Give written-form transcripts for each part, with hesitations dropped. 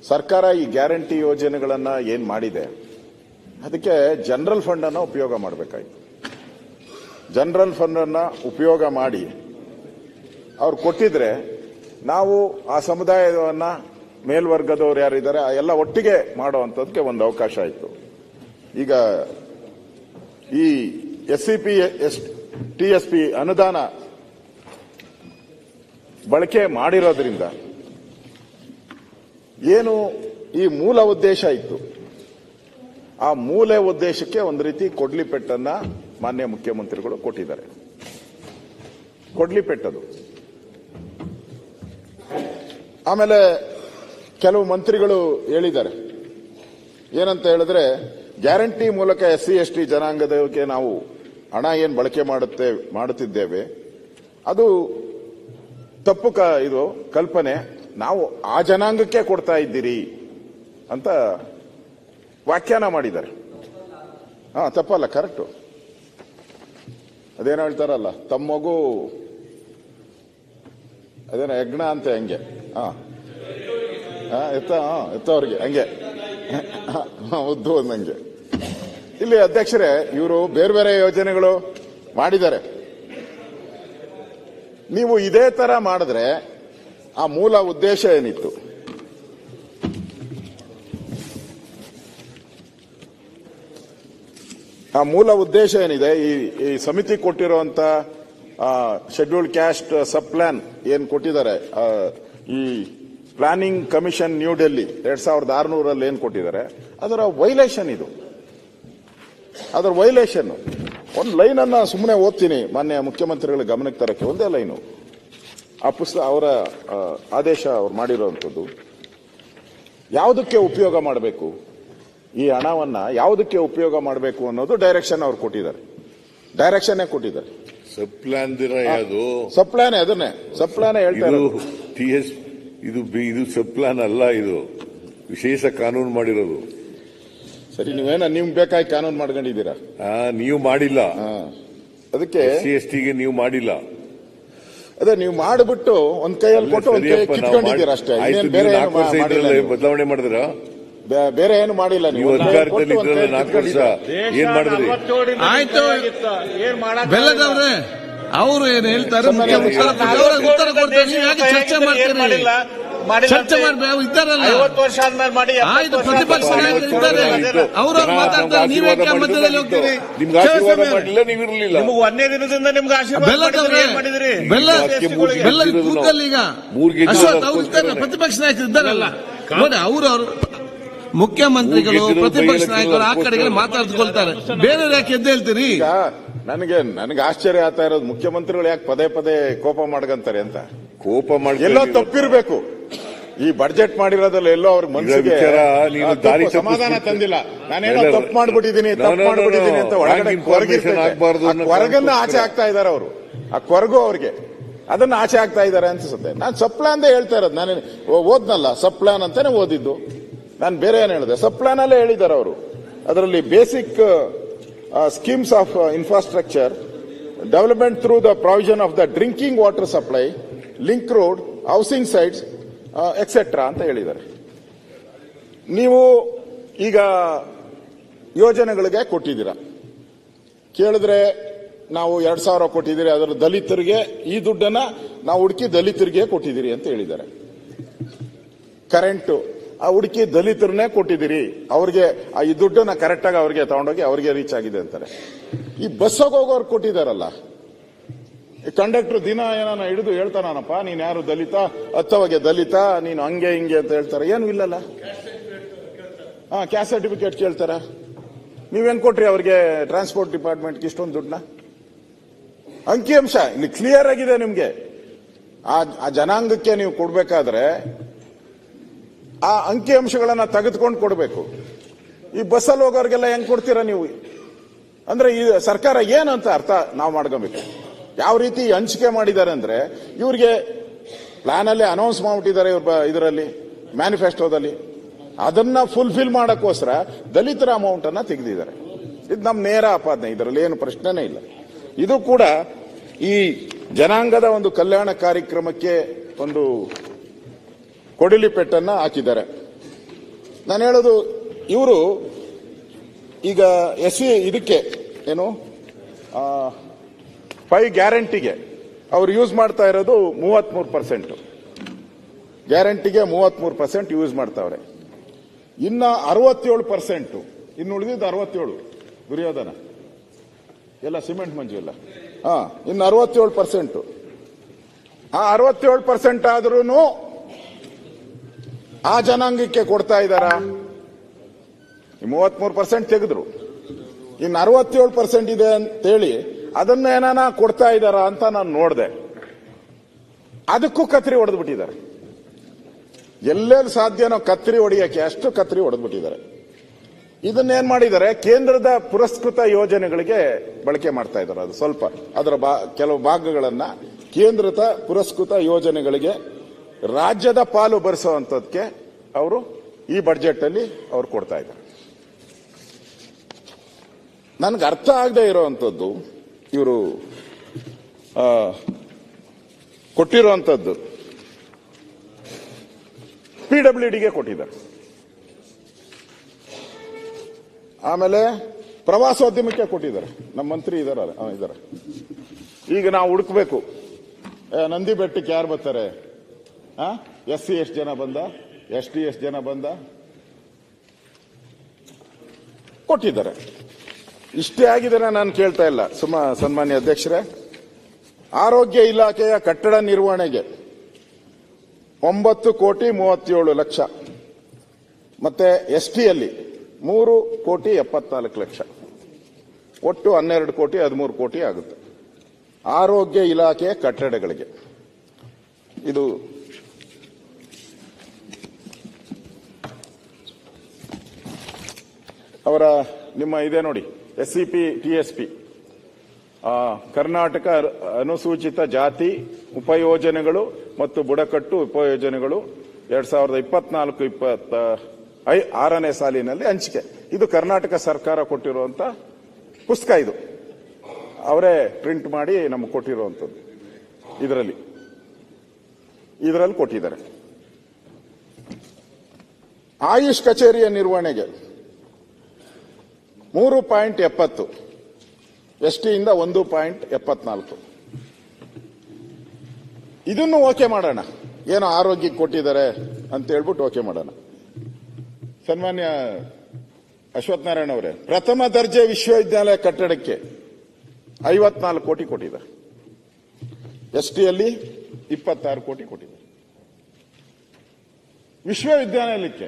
ಸರ್ಕಾರ ಈ ಗ್ಯಾರಂಟಿ ಯೋಜನೆಗಳನ್ನ ಏನ್ ಮಾಡಿದೆ ಅದಕ್ಕೆ ಜನರಲ್ ಫಂಡ್ ಅನ್ನ ಉಪಯೋಗ ಮಾಡಬೇಕಾಯ್ತು. ಜನರಲ್ ಫಂಡ್ ಅನ್ನ ಉಪಯೋಗ ಮಾಡಿ ಅವ್ರು ಕೊಟ್ಟಿದ್ರೆ ನಾವು ಆ ಸಮುದಾಯವನ್ನ ಮೇಲ್ವರ್ಗದವ್ರು ಯಾರಿದ್ದಾರೆ ಎಲ್ಲ ಒಟ್ಟಿಗೆ ಮಾಡುವಂತದಕ್ಕೆ ಒಂದು ಅವಕಾಶ ಆಯಿತು. ಈಗ ಈ SCP TSP ಅನುದಾನ ಬಳಕೆ ಮಾಡಿರೋದ್ರಿಂದ ಏನು ಈ ಮೂಲ ಉದ್ದೇಶ ಇತ್ತು ಆ ಮೂಲ ಉದ್ದೇಶಕ್ಕೆ ಒಂದು ರೀತಿ ಕೊಡ್ಲಿ ಪೆಟ್ಟನ್ನ ಮಾನ್ಯ ಮುಖ್ಯಮಂತ್ರಿಗಳು ಕೊಟ್ಟಿದ್ದಾರೆ. ಕೊಡ್ಲಿ ಪೆಟ್ಟದು. ಆಮೇಲೆ ಕೆಲವು ಮಂತ್ರಿಗಳು ಹೇಳಿದ್ದಾರೆ ಏನಂತ ಹೇಳಿದ್ರೆ ಗ್ಯಾರಂಟಿ ಮೂಲಕ SC ST ಜನಾಂಗದಕ್ಕೆ ನಾವು ಹಣ ಏನು ಬಳಕೆ ಮಾಡುತ್ತಿದ್ದೇವೆ ಅದು ತಪ್ಪು ಇದು ಕಲ್ಪನೆ, ನಾವು ಆ ಜನಾಂಗಕ್ಕೆ ಕೊಡ್ತಾ ಇದ್ದೀರಿ ಅಂತ ವ್ಯಾಖ್ಯಾನ ಮಾಡಿದ್ದಾರೆ. ತಪ್ಪಲ್ಲ, ಕರೆಕ್ಟು. ಅದೇನೋ ಹೇಳ್ತಾರಲ್ಲ ತಮ್ಮ ಮಗು ಅದೇನೋ ಯಜ್ಞ ಅಂತ ಹಂಗೆ ಎತ್ತವ್ರಿಗೆ ಹಂಗೆ ಉದ್ದು ಅಂದಂಗೆ. ಇಲ್ಲಿ ಅಧ್ಯಕ್ಷರೇ ಇವರು ಬೇರೆ ಬೇರೆ ಯೋಜನೆಗಳು ಮಾಡಿದ್ದಾರೆ. ನೀವು ಇದೇ ತರ ಮಾಡಿದ್ರೆ ಆ ಮೂಲ ಉದ್ದೇಶ ಏನಿತ್ತು ಆ ಮೂಲ ಉದ್ದೇಶ ಏನಿದೆ ಈ ಸಮಿತಿ ಕೊಟ್ಟಿರುವಂತ ಶೆಡ್ಯೂಲ್ಡ್ ಕ್ಯಾಸ್ಟ್ ಸಬ್ ಪ್ಲಾನ್ ಏನ್ ಕೊಟ್ಟಿದ್ದಾರೆ ಈ ಪ್ಲಾನಿಂಗ್ ಕಮಿಷನ್ ನ್ಯೂ ಡೆಲ್ಲಿ 2600 ಏನ್ ಕೊಟ್ಟಿದ್ದಾರೆ ಅದರ ವೈಲೇಷನ್ ಇದು. ಅದರ ವೈಲೇಷನ್ ಒಂದು ಲೈನ್ ಅನ್ನ ಸುಮ್ಮನೆ ಓದ್ತೀನಿ ಮಾನ್ಯ ಮುಖ್ಯಮಂತ್ರಿಗಳ ಗಮನಕ್ಕೆ ತರಕ್ಕೆ. ಒಂದೇ ಲೈನು ಆ ಪುಸ್ತಕ ಅವರ ಆದೇಶ ಅವ್ರು ಮಾಡಿರುವಂಥದ್ದು. ಯಾವುದಕ್ಕೆ ಉಪಯೋಗ ಮಾಡಬೇಕು ಈ ಹಣವನ್ನ ಯಾವುದಕ್ಕೆ ಉಪಯೋಗ ಮಾಡಬೇಕು ಅನ್ನೋದು ಡೈರೆಕ್ಷನ್ ಅವ್ರು ಕೊಟ್ಟಿದ್ದಾರೆ. ಡೈರೆಕ್ಷನ್ ಕೊಟ್ಟಿದ್ದಾರೆ. ಸಬ್ ಪ್ಲಾನ್ ಸಬ್ ಪ್ಲಾನ್ ಅದನ್ನೇ ಸಬ್ ಪ್ಲಾನ್ ಹೇಳ್ತಾರೆ. ಇದು ಸಬ್ ಪ್ಲಾನ್ ಅಲ್ಲ, ಇದು ವಿಶೇಷ ಕಾನೂನು ಮಾಡಿರೋದು. ಸರಿ, ನಿಮ್ಗೆ ಬೇಕಾಗಿ ಕಾನೂನು ಮಾಡ್ಕೊಂಡಿದ್ದೀರಾ? ನೀವು ಮಾಡಿಲ್ಲ. ಅದಕ್ಕೆ SC ST ಗೆ ನೀವು ಮಾಡಿಲ್ಲ. ಅದೇ ನೀವು ಮಾಡಿಬಿಟ್ಟು ಒಂದ್ ಕೈಯಲ್ಲಿ ಕೊಟ್ಟು ಒಂದ್ ಕೈ ಕಿತ್ಕೊಂಡಿದ್ದೀರಾ ಅಷ್ಟೇ. ಬದಲಾವಣೆ ಮಾಡಿದ್ರ? ಬೇರೆ ಏನು ಮಾಡಿಲ್ಲ. ನೀವು ಅಧಿಕಾರದಲ್ಲಿ ಇದ್ರಲ್ಲ 4 ವರ್ಷ ಏನ್ ಮಾಡಿದ್ರಿ? ಆಯ್ತು ಬೆಲ್ಲದವ್ರೆ ಅವರು ಏನ್ ಹೇಳ್ತಾರೆ ಉತ್ತರ ಕೊಡ್ತಾರೆ. ನೀವು ಯಾಕೆ ಚರ್ಚೆ ಮಾಡ್ತೀರಿ? ಚರ್ಚೆ ಮಾಡಬೇಕು. ಇದ್ದಾರಲ್ಲ 50 ವರ್ಷ ಆದ್ಮೇಲೆ ಮಾಡಿ. ಆಯ್ತು, ಪ್ರತಿಪಕ್ಷ ನಾಯಕರು ಇದ್ದಾರೆ, ಅವ್ರವ್ರು ಮಾತಾಡ್ತಾರೆ. ನೀವ್ಯಾಕೆ ಮಧ್ಯದಲ್ಲಿ ಹೋಗ್ತೀರಿ? ನಿಮ್ಗೆ ಆಶೀರ್ವಾದ ಮಾಡಲಿಲ್ಲ, ನೀವು ಇರಲಿಲ್ಲ. ನಿಮ್ಗೆ 1ನೇ ದಿನದಿಂದ ನಿಮ್ಗೆ ಆಶೀರ್ವಾದ ಮಾಡಿದ್ರಿ. ಬೆಲ್ಲ ಕೂತಲ್ಲಿ ಈಗ ಅಶ್ವಥ್ ಅವ್ರು ಇದ್ದಾರೆ, ಪ್ರತಿಪಕ್ಷ ನಾಯಕರು ಇದ್ದಾರಲ್ಲ ನೋಡಿ. ಅವ್ರವ್ರು ಮುಖ್ಯಮಂತ್ರಿಗಳು ಪ್ರತಿಪಕ್ಷ ನಾಯಕರು ಆ ಕಡೆಗೆ ಮಾತಾಡ್ಕೊಳ್ತಾರೆ. ಬೇರೆ ಯಾಕೆ ಎದ್ದು ಹೇಳ್ತೀರಿ? ನನಗೆ ಆಶ್ಚರ್ಯ ಆಗ್ತಾ ಇರೋದು ಮುಖ್ಯಮಂತ್ರಿಗಳು ಯಾಕೆ ಪದೇ ಪದೇ ಕೋಪ ಮಾಡ್ಕಂತಾರೆ ಅಂತ. ಕೋಪ ಮಾಡಿ ಎಲ್ಲೋ ತಪ್ಪಿರ್ಬೇಕು. ಈ ಬಡ್ಜೆಟ್ ಮಾಡಿರೋದ್ರಲ್ಲಿ ಎಲ್ಲೋ ಅವ್ರ ಮನಸ್ಸಿಗೆ ಸಮಾಧಾನ ತಂದಿಲ್ಲ. ನಾನೇನೋ ತಪ್ಪು ಮಾಡ್ಬಿಟ್ಟಿದ್ದೀನಿ ಅಂತ ಒಳಗಡೆ ಕೊರಗನ್ನ ಆಚೆ ಆಗ್ತಾ ಇದಾರೆ ಅವರು. ಆ ಕೊರಗು ಅವ್ರಿಗೆ ಅದನ್ನ ಆಚೆ ಆಗ್ತಾ ಇದಾರೆ ಅನ್ಸುತ್ತೆ. ನಾನು ಸಬ್ ಪ್ಲಾನ್ ಹೇಳ್ತಾ ಇರೋದು. ನಾನು ಓದ್ನಲ್ಲ ಸಬ್ ಪ್ಲಾನ್ ಅಂತಾನೆ ಓದಿದ್ದು. ನಾನು ಬೇರೆ ಏನ್ ಹೇಳಿದೆ? ಸಬ್ ಪ್ಲಾನ್ ಅಲ್ಲೇ ಹೇಳಿದ್ದಾರೆ ಅವರು. ಅದರಲ್ಲಿ basic schemes of infrastructure development through the provision of the drinking water supply, link road, housing sites etcetera ಅಂತ ಹೇಳಿದ್ದಾರೆ. ನೀವು ಈಗ ಯೋಜನೆಗಳಿಗೆ ಕೊಟ್ಟಿದ್ದೀರಾ. ಕೇಳಿದ್ರೆ ನಾವು 2000 ಕೊಟ್ಟಿದ್ದೀರಿ, ಅದರ ದಲಿತರಿಗೆ ಈ ದುಡ್ಡನ್ನ ನಾವು ಹುಡುಕಿ ದಲಿತರಿಗೆ ಕೊಟ್ಟಿದ್ದೀರಿ ಅಂತ ಹೇಳಿದ್ದಾರೆ. ಕರೆಂಟು ಆ ಹುಡುಕಿ ದಲಿತರನ್ನೇ ಕೊಟ್ಟಿದ್ದೀರಿ, ಅವ್ರಿಗೆ ಈ ದುಡ್ಡನ್ನ ಕರೆಕ್ಟಾಗಿ ಅವ್ರಿಗೆ ತಗೊಂಡೋಗಿ ಅವ್ರಿಗೆ ರೀಚ್ ಆಗಿದೆ ಅಂತಾರೆ. ಈ ಬಸ್ಸಾಗ ಹೋಗೋರು ಕೊಟ್ಟಿದ್ದಾರಲ್ಲ, ಕಂಡಕ್ಟರ್ ದಿನ ಏನಾನ ಹಿಡಿದು ಹೇಳ್ತಾನಪ್ಪ ನೀನ್ ಯಾರು ದಲಿತ, ಹತ್ತವಗೆ ದಲಿತ, ನೀನು ಹಂಗೆ ಹಿಂಗೆ ಅಂತ ಹೇಳ್ತಾರೆ. ಏನು ಇಲ್ಲಲ್ಲ. ಕ್ಯಾಸ್ಟ್ ಸರ್ಟಿಫಿಕೇಟ್ ಕೇಳ್ತಾರ. ನೀವೇನ್ ಕೊಟ್ರಿ ಅವ್ರಿಗೆ ಟ್ರಾನ್ಸ್ಪೋರ್ಟ್ ಡಿಪಾರ್ಟ್ಮೆಂಟ್ಗೆ ಇಷ್ಟೊಂದು ದುಡ್ಡನ್ನ? ಅಂಕಿಅಂಶ ಇಲ್ಲಿ ಕ್ಲಿಯರ್ ಆಗಿದೆ ನಿಮ್ಗೆ. ಆ ಜನಾಂಗಕ್ಕೆ ನೀವು ಕೊಡ್ಬೇಕಾದ್ರೆ ಆ ಅಂಕಿಅಂಶಗಳನ್ನ ತೆಗೆದುಕೊಂಡು ಕೊಡಬೇಕು. ಈ ಬಸ್ಸಲ್ಲಿ ಹೋಗೋರಿಗೆಲ್ಲ ಹೆಂಗ್ ಕೊಡ್ತೀರಾ ನೀವು? ಅಂದ್ರೆ ಈ ಸರ್ಕಾರ ಏನಂತ ಅರ್ಥ ನಾವು ಮಾಡ್ಕೋಬೇಕು. ಯಾವ ರೀತಿ ಹಂಚಿಕೆ ಮಾಡಿದ್ದಾರೆ ಅಂದ್ರೆ ಇವ್ರಿಗೆ ಪ್ಲಾನ್ ಅಲ್ಲಿ ಅನೌನ್ಸ್ ಮಾಡ್ಬಿಟ್ಟಿದ್ದಾರೆ ಇದರಲ್ಲಿ ಮ್ಯಾನಿಫೆಸ್ಟೋದಲ್ಲಿ. ಅದನ್ನ ಫುಲ್ಫಿಲ್ ಮಾಡಕ್ಕೋಸ್ಕರ ದಲಿತರ ಅಮೌಂಟ್ ಅನ್ನ ತೆಗೆದಿದ್ದಾರೆ. ಇದು ನಮ್ಮ ನೇರ ಆಪಾದನೆ, ಇದರಲ್ಲಿ ಏನು ಪ್ರಶ್ನೆನೇ ಇಲ್ಲ. ಇದು ಕೂಡ ಈ ಜನಾಂಗದ ಒಂದು ಕಲ್ಯಾಣ ಕಾರ್ಯಕ್ರಮಕ್ಕೆ ಒಂದು ಕೊಡಿಲಿ ಪೆಟ್ಟನ್ನ ಹಾಕಿದ್ದಾರೆ. ನಾನು ಹೇಳೋದು ಇವರು ಈಗ ಇದಕ್ಕೆ ಏನು 5 ಗ್ಯಾರಂಟಿಗೆ ಅವ್ರು ಯೂಸ್ ಮಾಡ್ತಾ ಇರೋದು 33%. ಗ್ಯಾರಂಟಿಗೆ 33% ಯೂಸ್ ಮಾಡ್ತಾವ್ರೆ. ಇನ್ನ 67%, ಇನ್ನು ಉಳಿದಿದ್ದು 67 ದುರ್ಯೋಧನ ಎಲ್ಲ ಸಿಮೆಂಟ್ ಮಂಜು ಇಲ್ಲ. ಇನ್ನು 67%. ಆ 67% ಆದ್ರೂ ಆ ಜನಾಂಗಕ್ಕೆ ಕೊಡ್ತಾ ಇದ್ದಾರಾ? 33% ತೆಗೆದ್ರು, ಇನ್ನು 67% ಇದೆ ಅಂತೇಳಿ ಅದನ್ನ ಏನಾನ ಕೊಡ್ತಾ ಇದ್ದಾರಾ ಅಂತ ನಾನು ನೋಡಿದೆ. ಅದಕ್ಕೂ ಕತ್ರಿ ಹೊಡೆದ್ಬಿಟ್ಟಿದ್ದಾರೆ. ಎಲ್ಲೆಲ್ಲಿ ಸಾಧ್ಯನೋ ಕತ್ರಿ ಹೊಡೆಯಕ್ಕೆ ಅಷ್ಟು ಕತ್ರಿ ಹೊಡೆದ್ಬಿಟ್ಟಿದ್ದಾರೆ. ಇದನ್ನೇನ್ ಮಾಡಿದ್ದಾರೆ, ಕೇಂದ್ರದ ಪುರಸ್ಕೃತ ಯೋಜನೆಗಳಿಗೆ ಬಳಕೆ ಮಾಡ್ತಾ ಇದ್ದಾರೆ. ಅದು ಸ್ವಲ್ಪ ಅದರ ಕೆಲವು ಭಾಗಗಳನ್ನ ಕೇಂದ್ರದ ಪುರಸ್ಕೃತ ಯೋಜನೆಗಳಿಗೆ ರಾಜ್ಯದ ಪಾಲು ಭರಿಸುವಂತದಕ್ಕೆ ಅವರು ಈ ಬಜೆಟ್ ಅಲ್ಲಿ ಅವರು ಕೊಡ್ತಾ ಇದ್ದಾರೆ. ನನ್ಗೆ ಅರ್ಥ ಆಗದೆ ಇರುವಂತದ್ದು ಇವರು ಕೊಟ್ಟಿರುವಂತದ್ದು PWDಗೆ ಕೊಟ್ಟಿದ್ದಾರೆ. ಆಮೇಲೆ ಪ್ರವಾಸೋದ್ಯಮಕ್ಕೆ ಕೊಟ್ಟಿದ್ದಾರೆ. ನಮ್ಮ ಮಂತ್ರಿ ಇದ್ದಾರೆ. ಈಗ ನಾವು ಹುಡುಕ್ಬೇಕು, ನಂದಿ ಬೆಟ್ಟಕ್ಕೆ ಯಾರು ಬರ್ತಾರೆ, SC ಎಷ್ಟು ಜನ ಬಂದ, ST ಎಷ್ಟು ಜನ ಬಂದ, ಕೊಟ್ಟಿದ್ದಾರೆ. ಇಷ್ಟೇ ಆಗಿದೆ ನಾನು ಕೇಳ್ತಾ ಇಲ್ಲ. ಸನ್ಮಾನ್ಯ ಅಧ್ಯಕ್ಷರೇ, ಆರೋಗ್ಯ ಇಲಾಖೆಯ ಕಟ್ಟಡ ನಿರ್ವಹಣೆಗೆ 9,37,00,000 ಮತ್ತೆ STಯಲ್ಲಿ 3,74,00,000, ಒಟ್ಟು 12,13,00,000 ಆಗುತ್ತೆ ಆರೋಗ್ಯ ಇಲಾಖೆಯ ಕಟ್ಟಡಗಳಿಗೆ. ಇದು ಅವರ ನಿಮ್ಮ ಇದೆ ನೋಡಿ, SCP TSP ಕರ್ನಾಟಕ ಅನುಸೂಚಿತ ಜಾತಿ ಉಪಯೋಜನೆಗಳು ಮತ್ತು ಬುಡಕಟ್ಟು ಉಪಯೋಜನೆಗಳು 2024-26ನೇ ಸಾಲಿನಲ್ಲಿ ಹಂಚಿಕೆ. ಇದು ಕರ್ನಾಟಕ ಸರ್ಕಾರ ಕೊಟ್ಟಿರುವಂತ ಪುಸ್ತಕ. ಇದು ಅವರೇ ಪ್ರಿಂಟ್ ಮಾಡಿ ನಮಗೆ ಕೊಟ್ಟಿರುವಂತದ್ದು. ಇದರಲ್ಲಿ ಕೊಟ್ಟಿದ್ದಾರೆ. ಆಯುಷ್ ಕಚೇರಿಯ ನಿರ್ವಹಣೆಗೆ 3.70, STಯಿಂದ 1.74. ಇದನ್ನು ಓಕೆ ಮಾಡೋಣ, ಏನೋ ಆರೋಗ್ಯಕ್ಕೆ ಕೊಟ್ಟಿದ್ದಾರೆ ಅಂತ ಹೇಳ್ಬಿಟ್ಟು ಓಕೆ ಮಾಡೋಣ. ಸನ್ಮಾನ್ಯ ಅಶ್ವಥ್ ನಾರಾಯಣ ಅವರೇ, ಪ್ರಥಮ ದರ್ಜೆ ವಿಶ್ವವಿದ್ಯಾಲಯ ಕಟ್ಟಡಕ್ಕೆ 54 ಕೋಟಿ ಕೊಟ್ಟಿದ್ದಾರೆ. STಯಲ್ಲಿ 26 ಕೋಟಿ ಕೊಟ್ಟಿದ್ದಾರೆ. ವಿಶ್ವವಿದ್ಯಾಲಯಕ್ಕೆ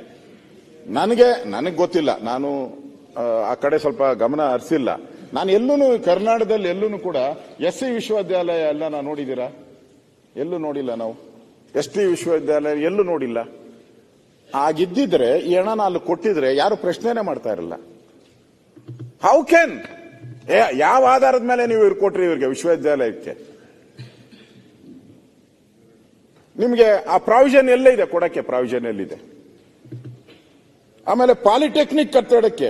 ನನಗೆ ಗೊತ್ತಿಲ್ಲ, ನಾನು ಆ ಕಡೆ ಸ್ವಲ್ಪ ಗಮನ ಹರಿಸಿಲ್ಲ. ನಾನು ಎಲ್ಲೂ ಕರ್ನಾಟಕದಲ್ಲಿ ಎಲ್ಲೂ ಕೂಡ SC ವಿಶ್ವವಿದ್ಯಾಲಯ ಎಲ್ಲ ನಾವು ನೋಡಿದ್ದೀರಾ? ಎಲ್ಲೂ ನೋಡಿಲ್ಲ. ನಾವು ST ವಿಶ್ವವಿದ್ಯಾಲಯ ಎಲ್ಲೂ ನೋಡಿಲ್ಲ. ಆಗಿದ್ದಿದ್ರೆ ಈ ಹಣನ ಅಲ್ಲಿ ಕೊಟ್ಟಿದ್ರೆ ಯಾರು ಪ್ರಶ್ನೆನೇ ಮಾಡ್ತಾ ಇರಲ್ಲ. ಹೌ ಕ್ಯಾನ್, ಯಾವ ಆಧಾರದ ಮೇಲೆ ನೀವು ಇವ್ರು ಕೊಟ್ರಿ ಇವ್ರಿಗೆ ವಿಶ್ವವಿದ್ಯಾಲಯಕ್ಕೆ? ನಿಮ್ಗೆ ಆ ಪ್ರಾವಿಷನ್ ಎಲ್ಲ ಇದೆ, ಕೊಡಕ್ಕೆ ಪ್ರಾವಿಷನ್ ಎಲ್ಲಿದೆ? ಆಮೇಲೆ ಪಾಲಿಟೆಕ್ನಿಕ್ ಕಟ್ಟಡಕ್ಕೆ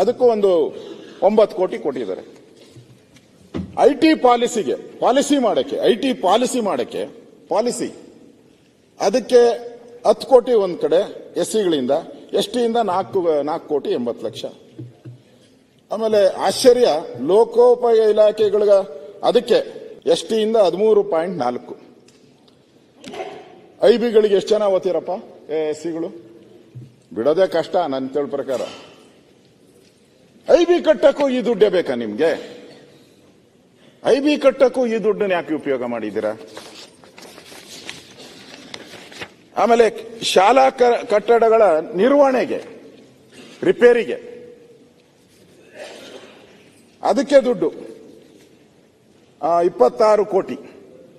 ಅದಕ್ಕೂ ಒಂದು 9 ಕೋಟಿ ಕೊಟ್ಟಿದ್ದಾರೆ. IT ಪಾಲಿಸಿ ಮಾಡಕ್ಕೆ ಅದಕ್ಕೆ 10 ಕೋಟಿ ಒಂದ್ ಕಡೆ SCಗಳಿಂದ, STಯಿಂದ 4,80,00,000. ಆಮೇಲೆ ಆಶ್ಚರ್ಯ, ಲೋಕೋಪಯೋಗ ಇಲಾಖೆಗಳ ಅದಕ್ಕೆ STಯಿಂದ 13.4. IBಗಳಿಗೆ ಎಷ್ಟು ಜನ ಓದ್ತೀರಪ್ಪ? SCಗಳು ಬಿಡೋದೇ ಕಷ್ಟ ನನ್ನ ತಿಳ್ ಪ್ರಕಾರ. IB ಕಟ್ಟಕ್ಕೂ ಈ ದುಡ್ಡೇ ಬೇಕಾ ನಿಮ್ಗೆ? IB ಕಟ್ಟಕ್ಕೂ ಈ ದುಡ್ಡನ್ನ ಯಾಕೆ ಉಪಯೋಗ ಮಾಡಿದ್ದೀರಾ? ಆಮೇಲೆ ಶಾಲಾ ಕಟ್ಟಡಗಳ ನಿರ್ವಹಣೆಗೆ, ರಿಪೇರಿಗೆ ಅದಕ್ಕೆ ದುಡ್ಡು 26 ಕೋಟಿ,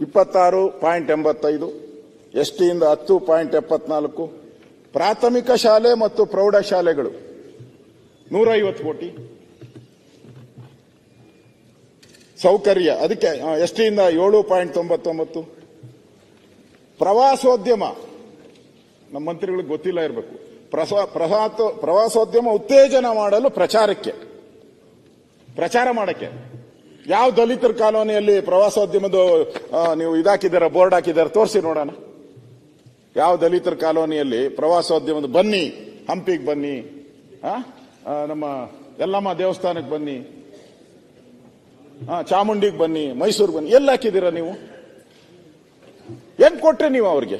26.85. STಯಿಂದ 10.74. ಪ್ರಾಥಮಿಕ ಶಾಲೆ ಮತ್ತು ಪ್ರೌಢಶಾಲೆಗಳು 150 ಕೋಟಿ. ಸೌಕರ್ಯ ಅದಕ್ಕೆ STಯಿಂದ 7.99. ಪ್ರವಾಸೋದ್ಯಮ ನಮ್ಮ ಮಂತ್ರಿಗಳಿಗೆ ಗೊತ್ತಿಲ್ಲ ಇರಬೇಕು. ಪ್ರವಾಸೋದ್ಯಮ ಉತ್ತೇಜನ ಮಾಡಲು ಪ್ರಚಾರ ಮಾಡಕ್ಕೆ ಯಾವ ದಲಿತರ ಕಾಲೋನಿಯಲ್ಲಿ ಪ್ರವಾಸೋದ್ಯಮದ ನೀವು ಇದಾಕಿದ್ದೀರಾ, ಬೋರ್ಡ್ ಹಾಕಿದ್ದಾರೆ? ತೋರಿಸಿ ನೋಡೋಣ. ಯಾವ ದಲಿತರ ಕಾಲೋನಿಯಲ್ಲಿ ಪ್ರವಾಸೋದ್ಯಮದ ಬನ್ನಿ ಹಂಪಿಗೆ ಬನ್ನಿ, ನಮ್ಮ ಯಲ್ಲಮ್ಮ ದೇವಸ್ಥಾನಕ್ಕೆ ಬನ್ನಿ, ಚಾಮುಂಡಿಗೆ ಬನ್ನಿ, ಮೈಸೂರಿಗೆ ಬನ್ನಿ. ಎಲ್ಲಿ ಹಾಕಿದ್ದೀರಾ ನೀವು? ಏನ್ ಕೊಟ್ರಿ ನೀವು ಅವ್ರಿಗೆ?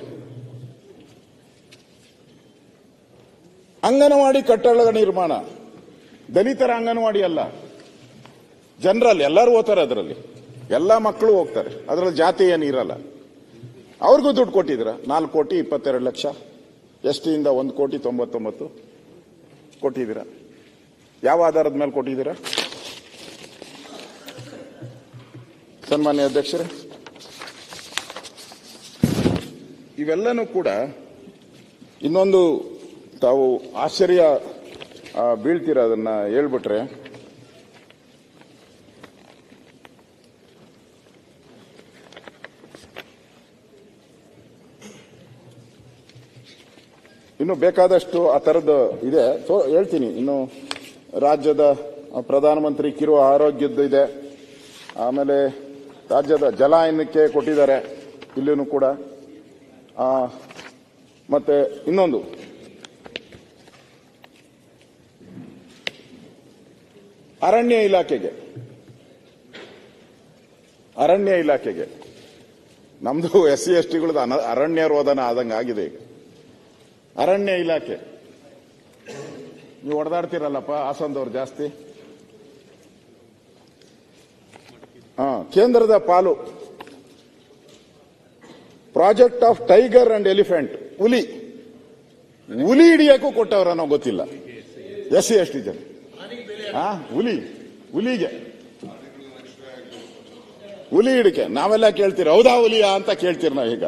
ಅಂಗನವಾಡಿ ಕಟ್ಟಡಗಳ ನಿರ್ಮಾಣ, ದಲಿತರ ಅಂಗನವಾಡಿ ಅಲ್ಲ, ಜನರಲ್ ಎಲ್ಲರೂ ಹೋಗ್ತಾರೆ, ಅದರಲ್ಲಿ ಎಲ್ಲ ಮಕ್ಕಳು ಹೋಗ್ತಾರೆ, ಅದರಲ್ಲಿ ಜಾತಿ ಏನು ಇರಲ್ಲ. ಅವ್ರಿಗೂ ದುಡ್ಡು ಕೊಟ್ಟಿದ್ದೀರಾ. 4,22,00,000 ಎಸ್ಟಿಯಿಂದ 1,99,00,000 ಕೊಟ್ಟಿದ್ದೀರಾ. ಯಾವ ಆಧಾರದ ಮೇಲೆ ಕೊಟ್ಟಿದ್ದೀರಾ ಸನ್ಮಾನ್ಯ ಅಧ್ಯಕ್ಷರೇ? ಇವೆಲ್ಲನೂ ಕೂಡ ಇನ್ನೊಂದು ತಾವು ಆಶ್ಚರ್ಯ ಬೀಳ್ತೀರ ಅದನ್ನ ಹೇಳ್ಬಿಟ್ರೆ. ಇನ್ನು ಬೇಕಾದಷ್ಟು ಆ ಥರದ್ದು ಇದೆ, ಹೇಳ್ತೀನಿ. ಇನ್ನು ರಾಜ್ಯದ ಪ್ರಧಾನಮಂತ್ರಿ ಕಿರು ಆರೋಗ್ಯದ್ದು ಇದೆ, ಆಮೇಲೆ ರಾಜ್ಯದ ಜಲಾಯನಕ್ಕೆ ಕೊಟ್ಟಿದ್ದಾರೆ ಇಲ್ಲಿನೂ ಕೂಡ. ಮತ್ತೆ ಇನ್ನೊಂದು ಅರಣ್ಯ ಇಲಾಖೆಗೆ ನಮ್ದು SC STಗಳದ್ದು ಅರಣ್ಯ ರೋಧನ ಆದಂಗೆ ಆಗಿದೆ ಈಗ. ಅರಣ್ಯ ಇಲಾಖೆ ನೀವು ಹೊಡೆದಾಡ್ತೀರಲ್ಲಪ್ಪ ಹಾಸನದವ್ರು ಜಾಸ್ತಿ. ಕೇಂದ್ರದ ಪಾಲು project of tiger and elephant, ಹುಲಿ ಹಿಡಿಯಕ್ಕೂ ಕೊಟ್ಟವ್ರ ನಾವು ಗೊತ್ತಿಲ್ಲ. SC ST ಜನ ಹುಲಿ ಹಿಡಿಕೆ ನಾವೆಲ್ಲ ಕೇಳ್ತೀರ, ಹೌದಾ ಹುಲಿಯಾ ಅಂತ ಕೇಳ್ತೀರಿ ನಾವೀಗ.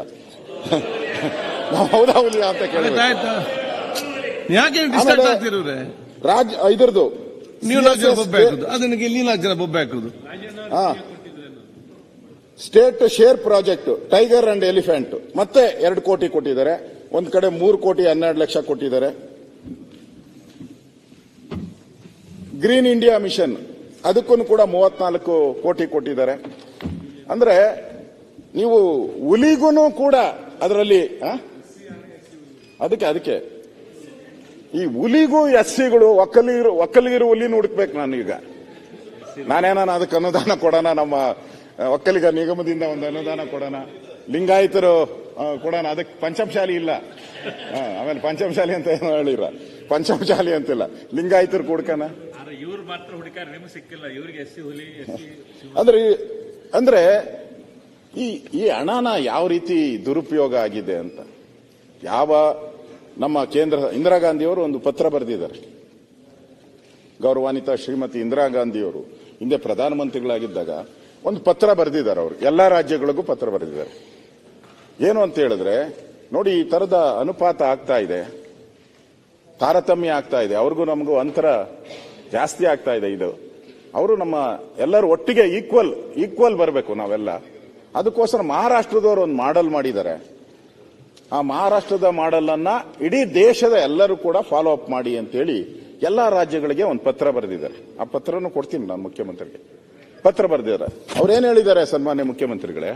ನಾವು ಹೌದಾ ಹುಲಿಯಾ ಅಂತ ಕೇಳ್ತೀವಿ. ಇದ್ರದ್ದು state share project tiger and elephant ಮತ್ತೆ 2 ಕೋಟಿ ಕೊಟ್ಟಿದ್ದಾರೆ. ಒಂದ್ ಕಡೆ 3,12,00,000 ಕೊಟ್ಟಿದ್ದಾರೆ. ಗ್ರೀನ್ ಇಂಡಿಯಾ ಮಿಷನ್ ಅದಕ್ಕೂ ಕೂಡ 34 ಕೋಟಿ ಕೊಟ್ಟಿದ್ದಾರೆ. ಅಂದ್ರೆ ನೀವು ಹುಲಿಗೂ ಕೂಡ ಅದರಲ್ಲಿ ಅದಕ್ಕೆ ಈ ಹುಲಿಗೂ SCಗಳು ಒಕ್ಕಲಿಗರು ಹುಲಿನ ಹುಡುಕ್ಬೇಕು. ನಾನೀಗ ನಾನೇನ ಅದಕ್ಕೆ ಅನುದಾನ ಕೊಡೋಣ, ನಮ್ಮ ಒಕ್ಕಲಿಗ ನಿಗಮದಿಂದ ಒಂದು ಅನುದಾನ ಕೊಡೋಣ, ಲಿಂಗಾಯತರು ಕೊಡೋಣ, ಅದಕ್ಕೆ ಪಂಚಮಶಾಲಿ ಇಲ್ಲ. ಆಮೇಲೆ ಪಂಚಮಶಾಲಿ ಅಂತ ಏನೋ ಹೇಳಿರ, ಪಂಚಮಶಾಲಿ ಅಂತಿಲ್ಲ, ಲಿಂಗಾಯತರು ಕೊಡ್ಕಣ. ಇವ್ರು ಮಾತ್ರ ಹುಡುಕಾರ, ನಿಮಗೆ ಸಿಕ್ಕಿಲ್ಲ. ಇವರಿಗೆ SC ಹುಲಿ ಅಂದ್ರೆ ಈ ಹಣನ ಯಾವ ರೀತಿ ದುರುಪಯೋಗ ಆಗಿದೆ ಅಂತ ನಮ್ಮ ಕೇಂದ್ರ ಇಂದಿರಾ ಗಾಂಧಿಯವರು ಒಂದು ಪತ್ರ ಬರೆದಿದ್ದಾರೆ. ಗೌರವಾನ್ವಿತ ಶ್ರೀಮತಿ ಇಂದಿರಾ ಗಾಂಧಿಯವರು ಹಿಂದೆ ಪ್ರಧಾನಮಂತ್ರಿಗಳಾಗಿದ್ದಾಗ ಒಂದು ಪತ್ರ ಬರೆದಿದ್ದಾರೆ. ಅವರು ಎಲ್ಲಾ ರಾಜ್ಯಗಳಿಗೂ ಪತ್ರ ಬರೆದಿದ್ದಾರೆ. ಏನು ಅಂತ ಹೇಳಿದ್ರೆ, ನೋಡಿ ಈ ತರದ ಅನುಪಾತ ಆಗ್ತಾ ಇದೆ, ತಾರತಮ್ಯ ಆಗ್ತಾ ಇದೆ, ಅವ್ರಿಗೂ ನಮಗೂ ಅಂತರ ಜಾಸ್ತಿ ಆಗ್ತಾ ಇದೆ. ಇದು ಅವರು ನಮ್ಮ ಎಲ್ಲರೂ ಒಟ್ಟಿಗೆ ಈಕ್ವಲ್ ಬರಬೇಕು ನಾವೆಲ್ಲ. ಅದಕ್ಕೋಸ್ಕರ ಮಹಾರಾಷ್ಟ್ರದವರು ಒಂದು ಮಾಡೆಲ್ ಮಾಡಿದ್ದಾರೆ. ಆ ಮಹಾರಾಷ್ಟ್ರದ ಮಾಡೆಲ್ ಅನ್ನ ಇಡೀ ದೇಶದ ಎಲ್ಲರೂ ಕೂಡ ಫಾಲೋ ಅಪ್ ಮಾಡಿ ಅಂತೇಳಿ ಎಲ್ಲಾ ರಾಜ್ಯಗಳಿಗೆ ಒಂದು ಪತ್ರ ಬರೆದಿದ್ದಾರೆ. ಆ ಪತ್ರನೂ ಕೊಡ್ತೀನಿ ನಾನು ಮುಖ್ಯಮಂತ್ರಿಗೆ. ಪತ್ರ ಬರೆದಿದ್ದಾರೆ. ಅವ್ರೇನ್ ಹೇಳಿದ್ದಾರೆ ಸನ್ಮಾನ್ಯ ಮುಖ್ಯಮಂತ್ರಿಗಳೇ,